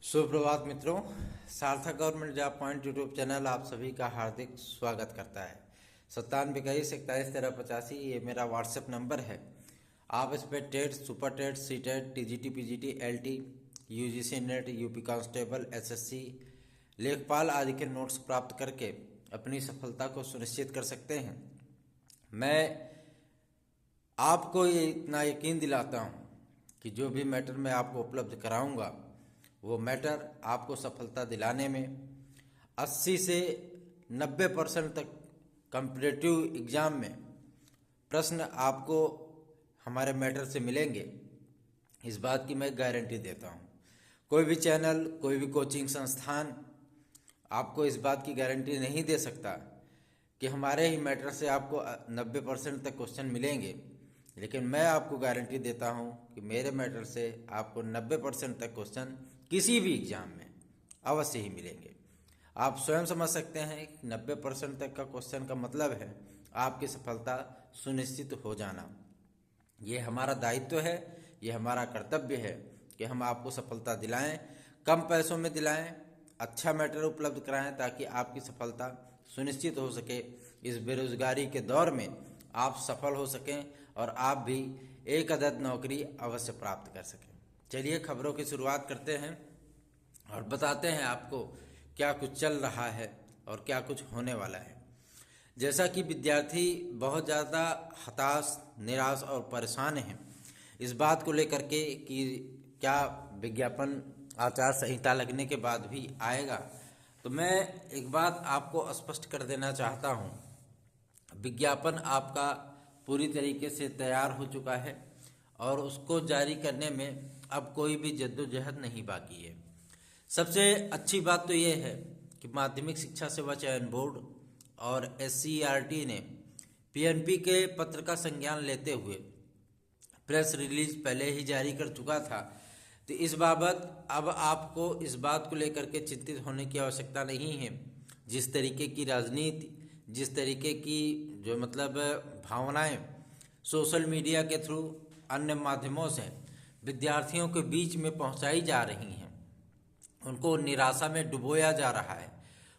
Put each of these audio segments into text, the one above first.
सुप्रभात मित्रों। सार्थक government job point YouTube channel आप सभी का हार्दिक स्वागत करता है। 9721411385 ये मेरा व्हाट्सएप नंबर है। आप इस पर TET, super TET, C TET, TGT, PGT, LT, UGC NET, UP constable, SSC, लेखपाल आदि के नोट्स प्राप्त करके अपनी सफलता को सुनिश्चित कर सकते हैं। मैं आपको ये इतना यकीन दिलाता हूँ कि जो भी मैटर मैं आपको उपलब्ध कराऊंगा वो मैटर आपको सफलता दिलाने में 80 से 90% तक कॉम्पिटिटिव एग्ज़ाम में प्रश्न आपको हमारे मैटर से मिलेंगे, इस बात की मैं गारंटी देता हूँ। कोई भी चैनल, कोई भी कोचिंग संस्थान आपको इस बात की गारंटी नहीं दे सकता कि हमारे ही मैटर से आपको 90% तक क्वेश्चन मिलेंगे, लेकिन मैं आपको गारंटी देता हूं कि मेरे मैटर से आपको 90% तक क्वेश्चन किसी भी एग्जाम में अवश्य ही मिलेंगे। आप स्वयं समझ सकते हैं कि 90% तक का क्वेश्चन का मतलब है आपकी सफलता सुनिश्चित हो जाना। ये हमारा दायित्व है, ये हमारा कर्तव्य है कि हम आपको सफलता दिलाएं, कम पैसों में दिलाएं, अच्छा मैटर उपलब्ध कराएं ताकि आपकी सफलता सुनिश्चित हो सके। इस बेरोजगारी के दौर में आप सफल हो सकें और आप भी एक अदद नौकरी अवश्य प्राप्त कर सकें। चलिए खबरों की शुरुआत करते हैं और बताते हैं आपको क्या कुछ चल रहा है और क्या कुछ होने वाला है। जैसा कि विद्यार्थी बहुत ज़्यादा हताश, निराश और परेशान हैं इस बात को लेकर के कि क्या विज्ञापन आचार संहिता लगने के बाद भी आएगा, तो मैं एक बात आपको स्पष्ट कर देना चाहता हूँ। विज्ञापन आपका पूरी तरीके से तैयार हो चुका है और उसको जारी करने में अब कोई भी जद्दोजहद नहीं बाकी है। सबसे अच्छी बात तो ये है कि माध्यमिक शिक्षा सेवा चयन बोर्ड और एससीईआरटी ने पीएनपी के पत्र का संज्ञान लेते हुए प्रेस रिलीज पहले ही जारी कर चुका था। तो इस बाबत अब आपको इस बात को लेकर के चिंतित होने की आवश्यकता नहीं है। जिस तरीके की राजनीति, जिस तरीके की जो भावनाएं सोशल मीडिया के थ्रू, अन्य माध्यमों से विद्यार्थियों के बीच में पहुंचाई जा रही हैं, उनको निराशा में डुबोया जा रहा है।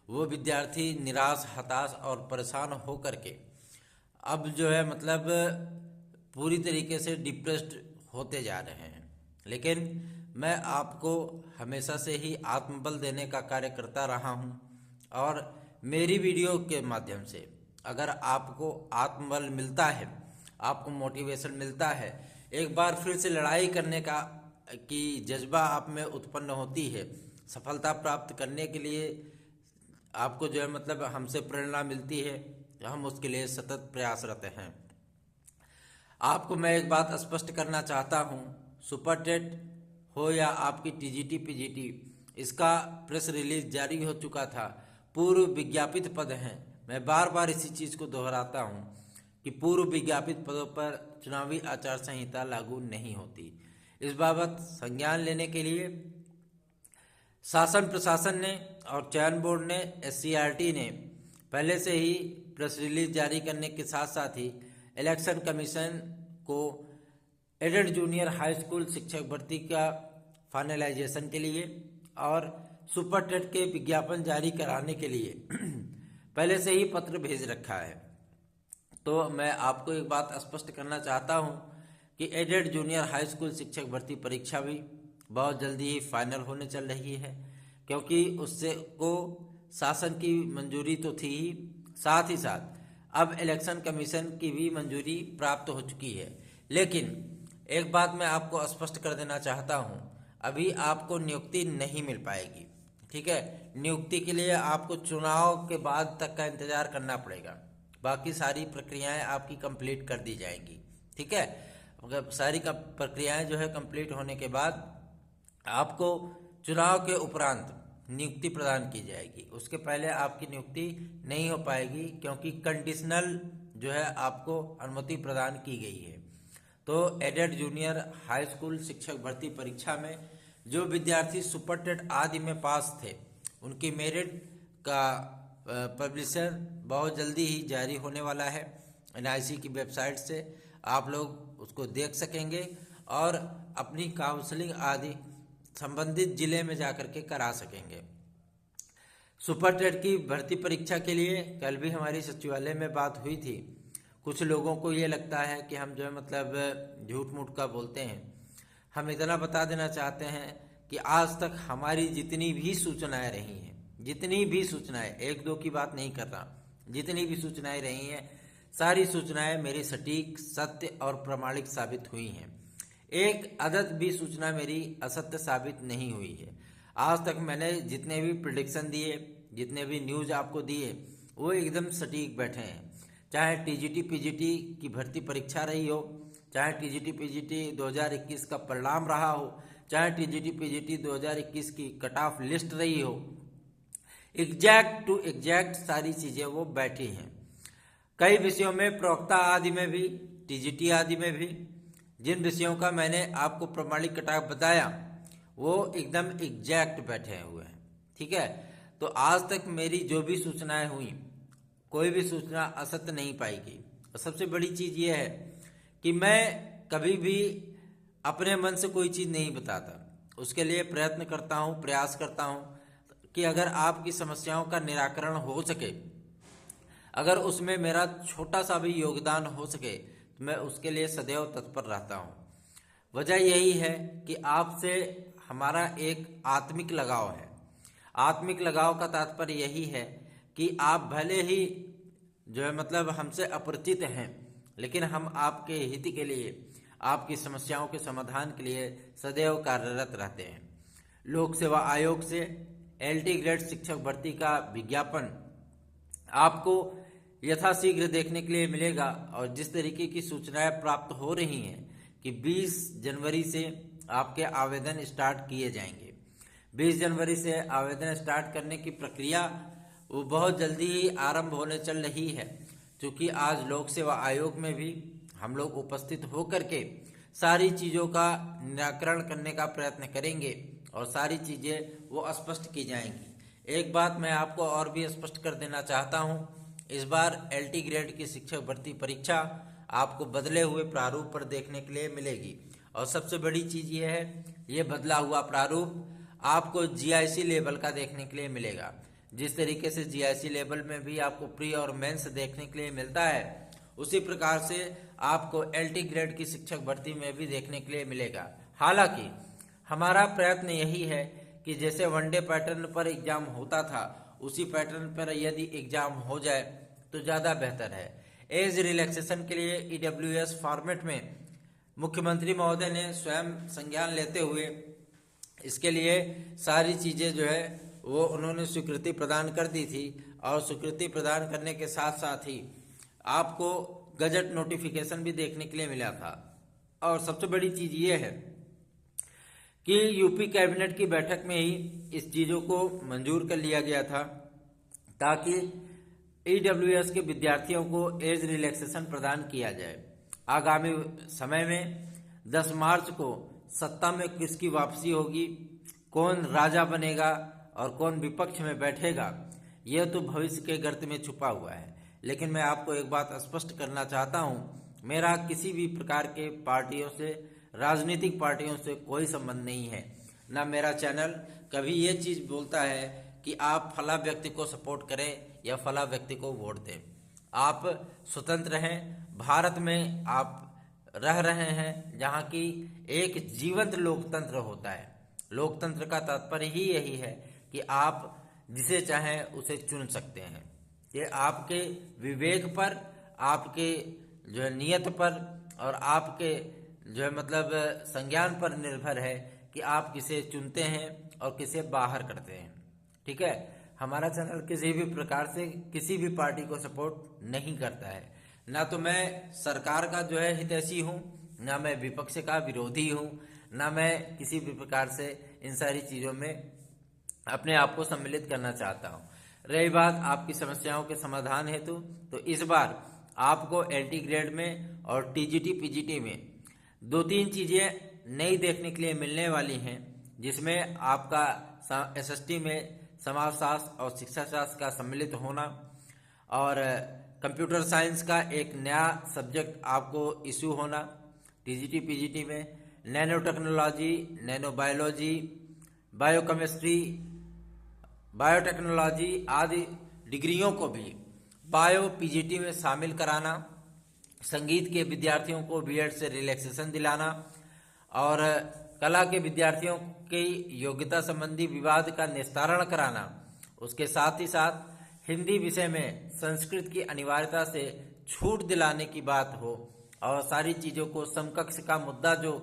वो विद्यार्थी निराश, हताश और परेशान हो करके अब पूरी तरीके से डिप्रेस्ड होते जा रहे हैं। लेकिन मैं आपको हमेशा से ही आत्मबल देने का कार्य करता रहा हूं और मेरी वीडियो के माध्यम से अगर आपको आत्मबल मिलता है, आपको मोटिवेशन मिलता है, एक बार फिर से लड़ाई करने का की जज्बा आप में उत्पन्न होती है, सफलता प्राप्त करने के लिए आपको हमसे प्रेरणा मिलती है, हम उसके लिए सतत प्रयासरत हैं। आपको मैं एक बात स्पष्ट करना चाहता हूं, सुपर टेट हो या आपकी टीजीटी, पीजीटी, इसका प्रेस रिलीज जारी हो चुका था। पूर्व विज्ञापित पद हैं, मैं बार बार इसी चीज़ को दोहराता हूं कि पूर्व विज्ञापित पदों पर चुनावी आचार संहिता लागू नहीं होती। इस बाबत संज्ञान लेने के लिए शासन प्रशासन ने और चयन बोर्ड ने, एससीईआरटी ने पहले से ही प्रेस रिलीज जारी करने के साथ साथ ही इलेक्शन कमीशन को एडेड जूनियर हाई स्कूल शिक्षक भर्ती का फाइनलाइजेशन के लिए और सुपर टेट के विज्ञापन जारी कराने के लिए पहले से ही पत्र भेज रखा है। तो मैं आपको एक बात स्पष्ट करना चाहता हूं कि एडेड जूनियर हाई स्कूल शिक्षक भर्ती परीक्षा भी बहुत जल्दी ही फाइनल होने चल रही है, क्योंकि उससे को शासन की मंजूरी तो थी ही, साथ ही साथ अब इलेक्शन कमीशन की भी मंजूरी प्राप्त हो चुकी है। लेकिन एक बात मैं आपको स्पष्ट कर देना चाहता हूं, अभी आपको नियुक्ति नहीं मिल पाएगी। ठीक है, नियुक्ति के लिए आपको चुनाव के बाद तक का इंतजार करना पड़ेगा। बाकी सारी प्रक्रियाएं आपकी कंप्लीट कर दी जाएंगी। ठीक है, अगर सारी प्रक्रियाएं जो है कंप्लीट होने के बाद आपको चुनाव के उपरांत नियुक्ति प्रदान की जाएगी। उसके पहले आपकी नियुक्ति नहीं हो पाएगी, क्योंकि कंडीशनल जो है आपको अनुमति प्रदान की गई है। तो एडेड जूनियर हाई स्कूल शिक्षक भर्ती परीक्षा में जो विद्यार्थी सुपर टेट आदि में पास थे, उनकी मेरिट का पब्लिशर बहुत जल्दी ही जारी होने वाला है। एनआईसी की वेबसाइट से आप लोग उसको देख सकेंगे और अपनी काउंसलिंग आदि संबंधित जिले में जाकर के करा सकेंगे। सुपर टेट की भर्ती परीक्षा के लिए कल भी हमारी सचिवालय में बात हुई थी। कुछ लोगों को ये लगता है कि हम जो है मतलब झूठ मूठ का बोलते हैं। हम इतना बता देना चाहते हैं कि आज तक हमारी जितनी भी सूचनाएं रही हैं, जितनी भी सूचनाएं, एक दो की बात नहीं कर रहा, जितनी भी सूचनाएं रही हैं, सारी सूचनाएं मेरी सटीक, सत्य और प्रामाणिक साबित हुई हैं। एक अदद भी सूचना मेरी असत्य साबित नहीं हुई है। आज तक मैंने जितने भी प्रेडिक्शन दिए, जितने भी न्यूज़ आपको दिए, वो एकदम सटीक बैठे हैं। चाहे टीजीटी पीजीटी की भर्ती परीक्षा रही हो, चाहे टीजीटी पीजीटी 2021 का परिणाम रहा हो, चाहे टीजीटी पीजीटी 2021 की कट ऑफ लिस्ट रही हो, एग्जैक्ट टू एग्जैक्ट सारी चीज़ें वो बैठी हैं। कई विषयों में प्रवक्ता आदि में भी, टीजीटी आदि में भी जिन विषयों का मैंने आपको प्रमाणिक कट ऑफ बताया वो एकदम एग्जैक्ट बैठे हुए हैं। ठीक है, तो आज तक मेरी जो भी सूचनाएं हुई, कोई भी सूचना असत्य नहीं पाएगी। और सबसे बड़ी चीज़ ये है कि मैं कभी भी अपने मन से कोई चीज़ नहीं बताता, उसके लिए प्रयत्न करता हूँ, प्रयास करता हूँ कि अगर आपकी समस्याओं का निराकरण हो सके, अगर उसमें मेरा छोटा सा भी योगदान हो सके, तो मैं उसके लिए सदैव तत्पर रहता हूँ। वजह यही है कि आपसे हमारा एक आत्मिक लगाव है। आत्मिक लगाव का तात्पर्य यही है कि आप भले ही जो है मतलब हमसे अपरिचित हैं, लेकिन हम आपके हित के लिए, आपकी समस्याओं के समाधान के लिए सदैव कार्यरत रहते हैं। लोक सेवा आयोग से एलटी ग्रेड शिक्षक भर्ती का विज्ञापन आपको यथाशीघ्र देखने के लिए मिलेगा। और जिस तरीके की सूचनाएं प्राप्त हो रही हैं कि 20 जनवरी से आपके आवेदन स्टार्ट किए जाएंगे। 20 जनवरी से आवेदन स्टार्ट करने की प्रक्रिया वो बहुत जल्दी ही आरंभ होने चल रही है, क्योंकि आज लोक सेवा आयोग में भी हम लोग उपस्थित होकर के सारी चीज़ों का निराकरण करने का प्रयत्न करेंगे और सारी चीज़ें वो स्पष्ट की जाएंगी। एक बात मैं आपको और भी स्पष्ट कर देना चाहता हूँ, इस बार एलटी ग्रेड की शिक्षक भर्ती परीक्षा आपको बदले हुए प्रारूप पर देखने के लिए मिलेगी। और सबसे बड़ी चीज़ ये है, ये बदला हुआ प्रारूप आपको जीआईसी लेवल का देखने के लिए मिलेगा। जिस तरीके से जीआईसी लेवल में भी आपको प्री और मेंस देखने के लिए मिलता है, उसी प्रकार से आपको एलटी ग्रेड की शिक्षक भर्ती में भी देखने के लिए मिलेगा। हालांकि हमारा प्रयत्न यही है कि जैसे वनडे पैटर्न पर एग्जाम होता था, उसी पैटर्न पर यदि एग्जाम हो जाए तो ज़्यादा बेहतर है। एज रिलैक्सेशन के लिए ईडब्ल्यूएस फॉर्मेट में मुख्यमंत्री महोदय ने स्वयं संज्ञान लेते हुए इसके लिए सारी चीज़ें जो है वो उन्होंने स्वीकृति प्रदान कर दी थी। और स्वीकृति प्रदान करने के साथ साथ ही आपको गजट नोटिफिकेशन भी देखने के लिए मिला था। और सबसे बड़ी चीज़ ये है कि यूपी कैबिनेट की बैठक में ही इस चीज़ों को मंजूर कर लिया गया था, ताकि ईडब्ल्यूएस के विद्यार्थियों को एज रिलैक्सेशन प्रदान किया जाए। आगामी समय में 10 मार्च को सत्ता में किसकी वापसी होगी, कौन राजा बनेगा और कौन विपक्ष में बैठेगा, यह तो भविष्य के गर्त में छुपा हुआ है। लेकिन मैं आपको एक बात स्पष्ट करना चाहता हूँ, मेरा किसी भी प्रकार के पार्टियों से, राजनीतिक पार्टियों से कोई संबंध नहीं है। ना मेरा चैनल कभी ये चीज़ बोलता है कि आप फला व्यक्ति को सपोर्ट करें या फला व्यक्ति को वोट दें। आप स्वतंत्र हैं, भारत में आप रह रहे हैं जहाँ की एक जीवंत लोकतंत्र होता है। लोकतंत्र का तात्पर्य ही यही है कि आप जिसे चाहें उसे चुन सकते हैं। ये आपके विवेक पर, आपके जो है नियत पर और आपके जो है मतलब संज्ञान पर निर्भर है कि आप किसे चुनते हैं और किसे बाहर करते हैं। ठीक है, हमारा चैनल किसी भी प्रकार से किसी भी पार्टी को सपोर्ट नहीं करता है। ना तो मैं सरकार का जो है हितैषी हूँ, ना मैं विपक्ष का विरोधी हूँ, ना मैं किसी भी प्रकार से इन सारी चीज़ों में अपने आप को सम्मिलित करना चाहता हूँ। रही बात आपकी समस्याओं के समाधान हेतु, तो इस बार आपको एलटी ग्रेड में और टीजीटी पीजीटी में 2-3 चीज़ें नई देखने के लिए मिलने वाली हैं, जिसमें आपका एसएसटी में समाजशास्त्र और शिक्षा शास्त्र का सम्मिलित होना और कंप्यूटर साइंस का एक नया सब्जेक्ट आपको इशू होना टीजीटी पीजीटी में, nano technology, nano biology biochemistry, biotechnology आदि डिग्रियों को भी बायो पीजीटी में शामिल कराना, संगीत के विद्यार्थियों को बीएड से रिलैक्सेशन दिलाना और कला के विद्यार्थियों की योग्यता संबंधी विवाद का निस्तारण कराना। उसके साथ ही साथ हिंदी विषय में संस्कृत की अनिवार्यता से छूट दिलाने की बात हो और सारी चीज़ों को समकक्ष का मुद्दा जो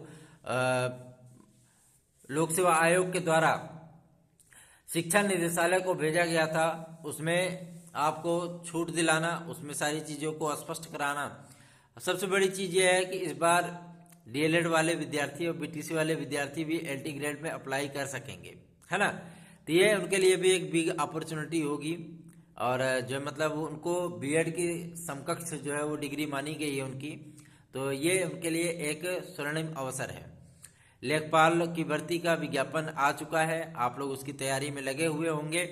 लोक सेवा आयोग के द्वारा शिक्षा निदेशालय को भेजा गया था उसमें आपको छूट दिलाना, उसमें सारी चीज़ों को स्पष्ट कराना। सबसे बड़ी चीज़ यह है कि इस बार डीएलएड वाले विद्यार्थी और बीटीसी वाले विद्यार्थी भी एलटी ग्रेड में अप्लाई कर सकेंगे, है ना। तो ये उनके लिए भी एक बिग अपॉर्चुनिटी होगी और जो मतलब उनको बीएड की समकक्ष जो है वो डिग्री मानी गई है उनकी, तो ये उनके लिए एक स्वर्णिम अवसर है। लेखपाल की भर्ती का विज्ञापन आ चुका है, आप लोग उसकी तैयारी में लगे हुए होंगे।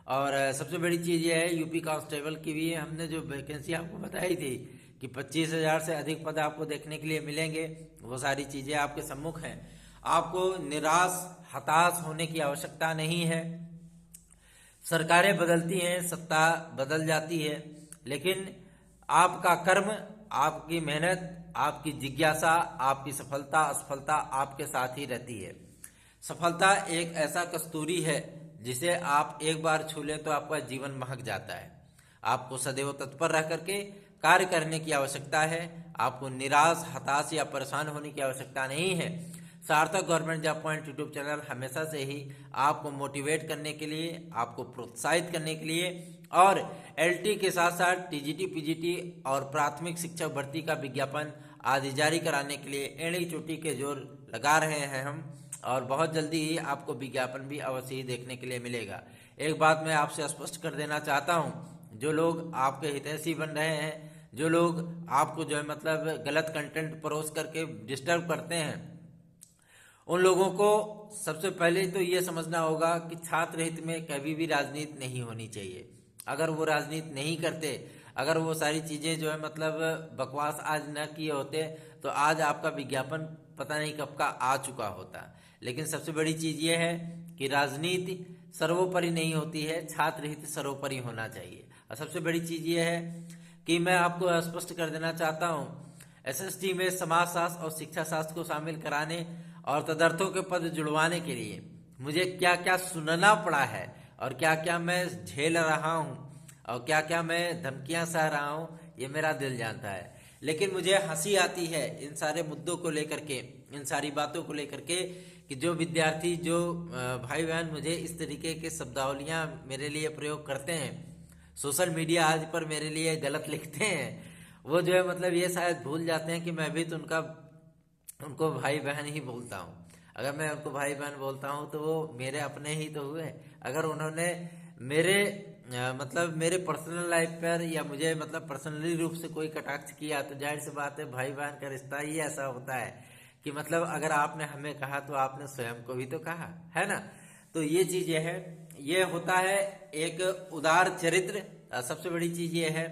और सबसे बड़ी चीज़ ये है यूपी कांस्टेबल की भी हमने जो वैकेंसी आपको बताई थी कि 25,000 से अधिक पद आपको देखने के लिए मिलेंगे, वो सारी चीज़ें आपके सम्मुख हैं। आपको निराश हताश होने की आवश्यकता नहीं है। सरकारें बदलती हैं, सत्ता बदल जाती है, लेकिन आपका कर्म, आपकी मेहनत, आपकी जिज्ञासा, आपकी सफलता असफलता आपके साथ ही रहती है। सफलता एक ऐसा कस्तूरी है जिसे आप एक बार छू लें तो आपका जीवन महक जाता है। आपको सदैव तत्पर रह करके कार्य करने की आवश्यकता है। आपको निराश हताश या परेशान होने की आवश्यकता नहीं है। सार्थक government job point YouTube channel हमेशा से ही आपको मोटिवेट करने के लिए, आपको प्रोत्साहित करने के लिए और एलटी के साथ साथ टीजीटी पीजीटी और प्राथमिक शिक्षक भर्ती का विज्ञापन आदि जारी कराने के लिए एड़ी चोटी के जोर लगा रहे हैं हम, और बहुत जल्दी ही आपको विज्ञापन भी अवश्य ही देखने के लिए मिलेगा। एक बात मैं आपसे स्पष्ट कर देना चाहता हूँ, जो लोग आपके हितैषी बन रहे हैं, जो लोग आपको जो है मतलब गलत कंटेंट परोस करके डिस्टर्ब करते हैं, उन लोगों को सबसे पहले तो ये समझना होगा कि छात्र हित में कभी भी राजनीति नहीं होनी चाहिए। अगर वो राजनीति नहीं करते, अगर वो सारी चीज़ें जो है मतलब बकवास आज न किए होते तो आज आपका विज्ञापन पता नहीं कब का आ चुका होता। लेकिन सबसे बड़ी चीज़ ये है कि राजनीति सर्वोपरि नहीं होती है, छात्र हित सर्वोपरि होना चाहिए। और सबसे बड़ी चीज़ ये है कि मैं आपको स्पष्ट कर देना चाहता हूँ, एसएसटी में समाजशास्त्र और शिक्षा शास्त्र को शामिल कराने और तदर्थों के पद जुड़वाने के लिए मुझे क्या क्या सुनना पड़ा है और क्या क्या मैं झेल रहा हूँ और क्या क्या मैं धमकियाँ सह रहा हूँ, ये मेरा दिल जानता है। लेकिन मुझे हंसी आती है इन सारे मुद्दों को लेकर के, इन सारी बातों को लेकर के कि जो विद्यार्थी, जो भाई बहन मुझे इस तरीके के शब्दावलियाँ मेरे लिए प्रयोग करते हैं, सोशल मीडिया आदि पर मेरे लिए गलत लिखते हैं, वो जो है मतलब ये शायद भूल जाते हैं कि मैं भी तो उनको भाई बहन ही बोलता हूँ। अगर मैं उनको भाई बहन बोलता हूँ तो वो मेरे अपने ही तो हुए। अगर उन्होंने मेरे मतलब मेरे पर्सनल लाइफ पर या मुझे मतलब पर्सनली रूप से कोई कटाक्ष किया तो जाहिर सी बात है भाई बहन का रिश्ता ही ऐसा होता है कि मतलब अगर आपने हमें कहा तो आपने स्वयं को भी तो कहा है ना। तो ये चीज़ ये है, ये होता है एक उदार चरित्र। सबसे बड़ी चीज़ ये है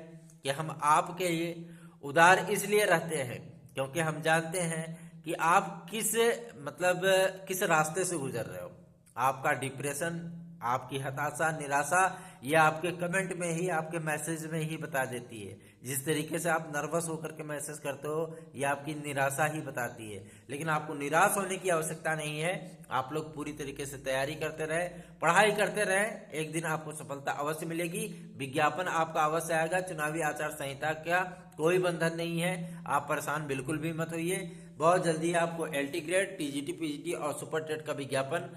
कि हम आपके लिए उदार इसलिए रहते हैं क्योंकि हम जानते हैं कि आप किस रास्ते से गुजर रहे हो। आपका डिप्रेशन, आपकी हताशा, निराशा ये आपके कमेंट में ही, आपके मैसेज में ही बता देती है। जिस तरीके से आप नर्वस होकर के मैसेज करते हो ये आपकी निराशा ही बताती है। लेकिन आपको निराश होने की आवश्यकता नहीं है। आप लोग पूरी तरीके से तैयारी करते रहे, पढ़ाई करते रहे, एक दिन आपको सफलता अवश्य मिलेगी। विज्ञापन आपका अवश्य आएगा। चुनावी आचार संहिता का कोई बंधन नहीं है, आप परेशान बिल्कुल भी मत होइए। बहुत जल्दी आपको एलटी ग्रेड, टीजीटी पीजीटी और सुपर टेट का विज्ञापन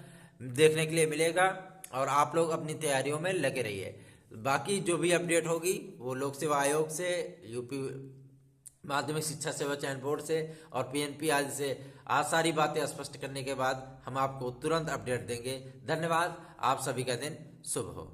देखने के लिए मिलेगा और आप लोग अपनी तैयारियों में लगे रहिए। बाकी जो भी अपडेट होगी वो लोक सेवा आयोग से, यूपी माध्यमिक शिक्षा सेवा चयन बोर्ड से और पीएनपी आदि से आज सारी बातें स्पष्ट करने के बाद हम आपको तुरंत अपडेट देंगे। धन्यवाद। आप सभी का दिन शुभ हो।